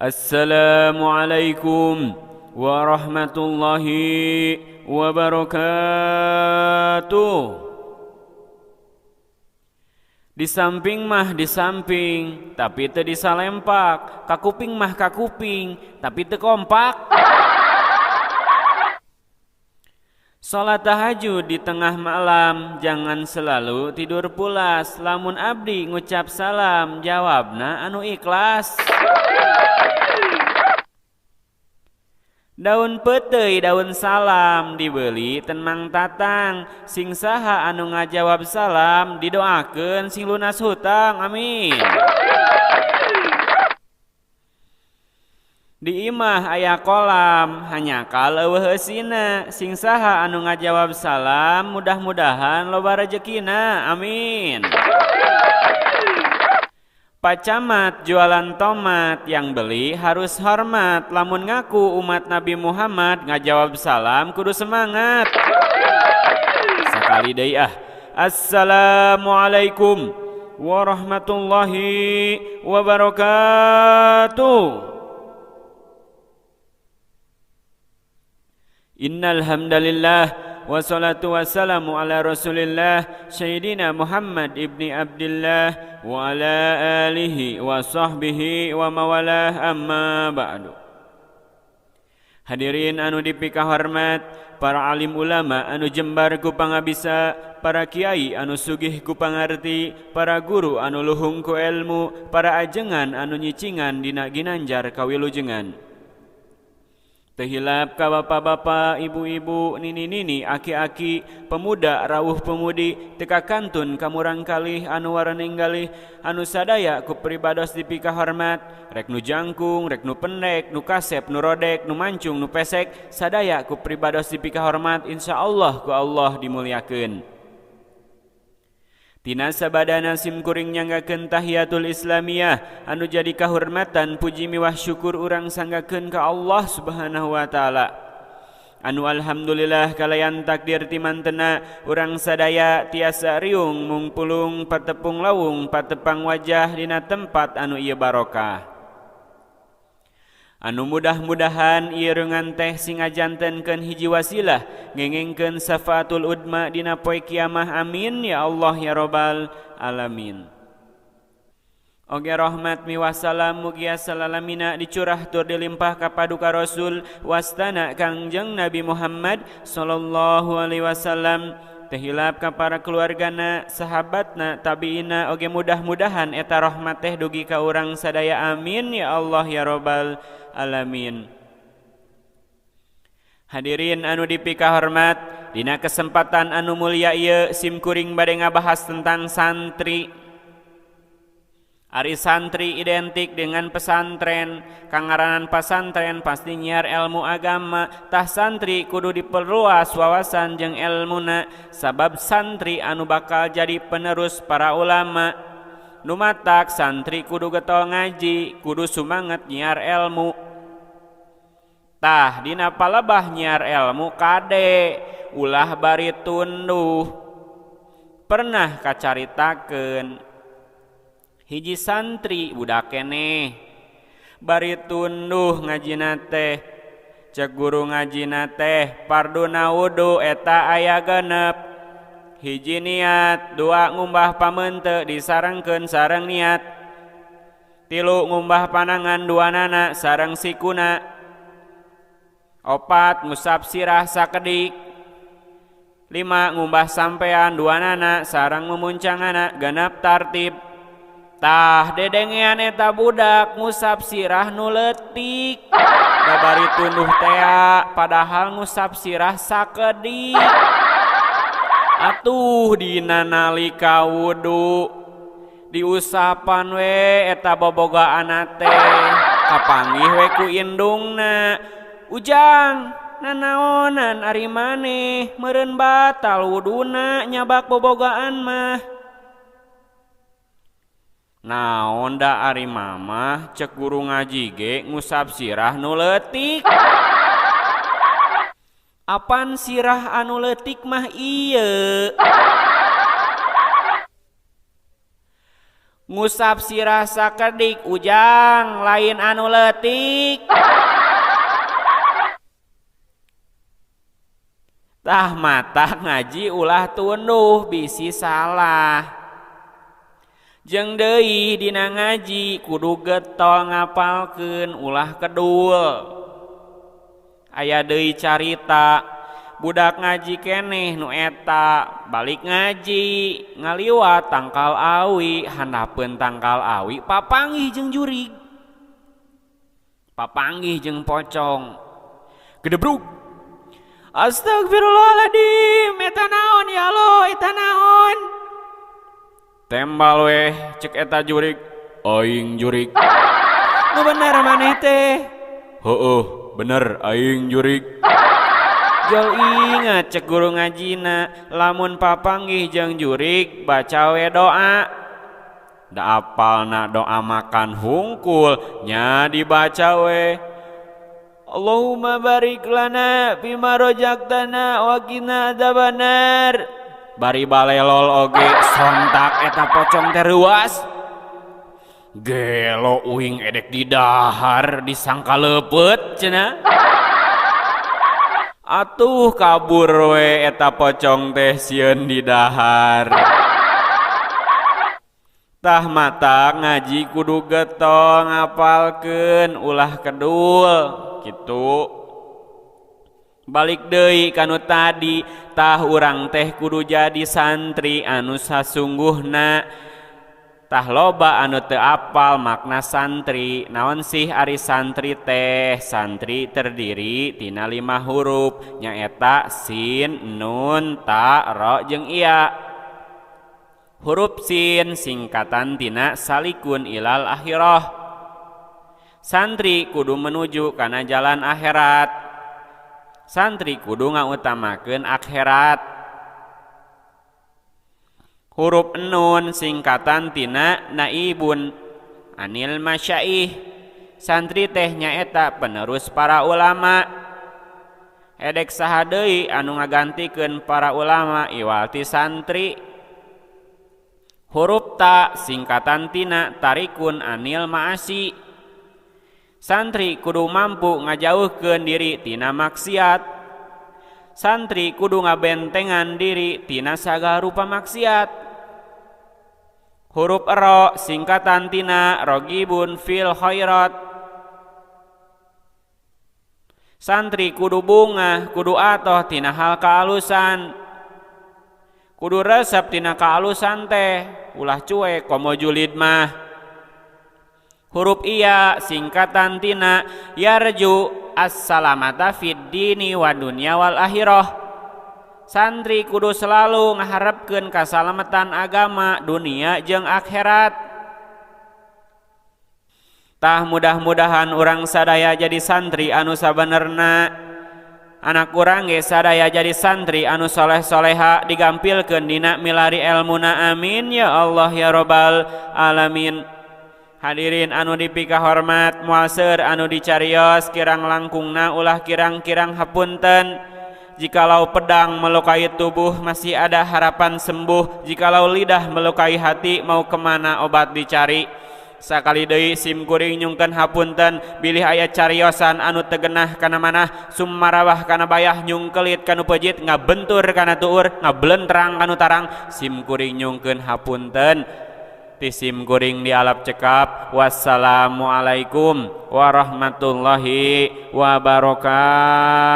Assalamualaikum warahmatullahi wabarakatuh. Di samping mah di samping, tapi teu disalempak. Kakuping mah kakuping, tapi teu kompak. Salat tahajud di tengah malam, jangan selalu tidur pulas. Lamun abdi ngucap salam, jawabna anu ikhlas. Daun peteuy daun salam dibeli ten Mang Tatang. Sing saha anu ngajawab salam didoakeun sing lunas hutang, amin. Di imah aya kolam hanyakal eueuh eusina. Sing saha anu ngajawab salam mudah-mudahan loba rezekina, amin. Pak Camat jualan tomat, yang beli harus hormat. Lamun ngaku umat Nabi Muhammad, ngajawab salam kudu semangat. Sakali deui ah. Assalamualaikum warahmatullahi wabarakatuh. Innal hamdalillah wassalatu wassalamu ala rasulillah Sayyidina Muhammad ibni Abdillah wa ala alihi wa sahbihi wa mawalah, amma ba'du. Hadirin anu dipika hormat, para alim ulama anu jembar ku pangabisa, para kiai anu sugih ku pangarti, para guru anu luhung ku ilmu, para ajengan anu nyicingan dina ginanjar kawilujengan. Tehilap ka bapak-bapak, ibu-ibu, nini-nini, aki-aki, pemuda, rawuh pemudi, teka kantun kamurang kalih, anu waraneng galih, anu sadaya ku pribados dipika hormat, rek nu jangkung, rek nu pendek, nu kasep, nu rodek, nu mancung, nu pesek, sadaya ku pribados dipika hormat, insyaallah ku Allah dimuliakeun. Tina sabadana sim kuring nyanggakeun tahiyatul islamiyah anu jadi kahormatan puji miwah syukur urang sanggakeun ka Allah Subhanahu wa taala. Anu alhamdulillah kalayan takdir timantena urang sadaya tiasa riung mungpulung patepung lawung patepang wajah dina tempat anu ieu barokah. Anu mudah-mudahan ieu reungan teh sing ngajantenkeun hiji wasilah ngengengkeun syafaatul udma dina poe kiamah, amin ya Allah ya rabbal alamin. Oge rahmat miwah salam mugia salalamina dicurah tur dilimpah ka paduka Rasul wastana Kangjeng Nabi Muhammad sallallahu alaihi wasallam, tehilap ka para keluargana, sahabatna, tabiina, oge mudah-mudahan eta rahmat teh dugi ka urang sadaya, amin ya Allah ya rabbal alamin. Hadirin anu dipika hormat, dina kesempatan anu mulia ieu sim kuring bade ngabahas tentang santri. Ari santri identik dengan pesantren, kangaranan pesantren pasti nyiar ilmu agama, tah santri kudu diperluas wawasan jeung ilmuna, sabab santri anu bakal jadi penerus para ulama. Nu matak santri kudu getol ngaji, kudu sumanget nyiar ilmu. Tah dina palebah nyiar ilmu kade ulah bari tunduh. Pernah kacaritakeun hiji santri budak keneh bari tunduh ngajina teh, cek guru ngajina teh parduna wudu eta aya genep. Hiji niat, dua ngumbah pamente disarengkeun sareng niat, tilu ngumbah panangan duanana sareng sikuna, opat ngusap sirah sakedik, lima ngumbah sampean duanana sareng memuncangana genep tartib. Tah dedengean eta budak ngusap sirah nu leutik, babari tunduh tea padahal ngusap sirah sakedik. Atuh dina nalika wudu diusapan we eta bobogaana teh, kapanggih we ku indungna. Ujang nanaonan ari maneh meureun batal wuduna nyabak bobogaan mah. Naon da ari mamah, cek guru ngaji ge ngusap sirah nu leutik. Apan sirah anu leutik mah ieu? ngusap sirah sakedik ujang lain anu leutik. Tah mata ngaji ulah tunduh bisi salah. Jeung deui dina ngaji kudu getol ngapalkeun ulah kedul. Aya deui carita budak ngaji keneh nu eta balik ngaji ngaliwat tangkal awi handapeun tangkal awi papanggih jeung jurig. Papanggih jeung pocong. Gedebruk. Astagfirullahaladzim, eta naon ya Allah, eta naon? Tembal weh, cek eta jurig, aing jurig. Nu bener maneh teh? Heueuh, bener aing jurig. Jol ingat cek guru ngajina, lamun papanggih jeung jurig baca we doa. Da apalna doa makan hungkul nya dibaca we. Allahumma barik lana bima rojaktana wa qina adzabannar. Bari balelol oge sontak eta pocong teh reuas. Gelo uing edek di dahar disangka leupeut cenah. Atuh kabur we eta pocong teh sieun di dahar. Tah mata ngaji kudu getol ngapalkeun ulah kedul. Gitu balik deui kanu tadi tah urang teh kudu jadi santri anu sasungguhna. Tah loba anu teu apal makna santri. Naon sih ari santri teh? Santri terdiri tina 5 huruf nyaeta sin, nun, ta, ro jeung iya. Huruf sin singkatan tina salikun ilal akhirah. Santri kudu menuju kana jalan akhirat. Santri kudu ngautamakeun akhirat. Huruf nun singkatan tina naibun anil masyaih. Santri teh nyaeta penerus para ulama. Edek saha deui anu ngagantikeun para ulama iwal ti santri. Huruf ta singkatan tina tarikun anil ma'asi. Santri kudu mampu ngajauhkeun diri tina maksiat. Santri kudu ngabentengan diri tina sagala rupa maksiat. Huruf ro singkatan tina rogibun fil khairat. Santri kudu bungah, kudu atoh tina hal kaalusan. Kudu resep tina kaalusan teh, ulah cuek komo julid mah. Huruf iya singkatan tina yarju as-salamata fid dini wa dunya wal akhirah. Santri kudu selalu ngaharepkeun kasalamatan agama dunia jeung akhirat. Tah mudah-mudahan urang sadaya jadi santri anu sabenerna. Anak urang ge sadaya jadi santri anu soleh-soleha digampilkeun dina milari elmuna amin ya Allah ya rabbal alamin. Hadirin anu dipika hormat, moal seueur anu dicarios kirang langkungna ulah kirang-kirang hapunten. Jikalau pedang melukai tubuh masih ada harapan sembuh. Jikalau lidah melukai hati mau kemana obat dicari. Sakali deui sim kuring nyungkeun hapunten. Bilih aya cariosan anu teu genah kana manah, summarawah kana bayah, nyungkelit kanu pejit, ngabentur kana tuur, ngablentrang kanu tarang. Sim kuring nyungkeun hapunten. Tisim kuring dialap cekap. Wassalamualaikum warahmatullahi wabarakatuh.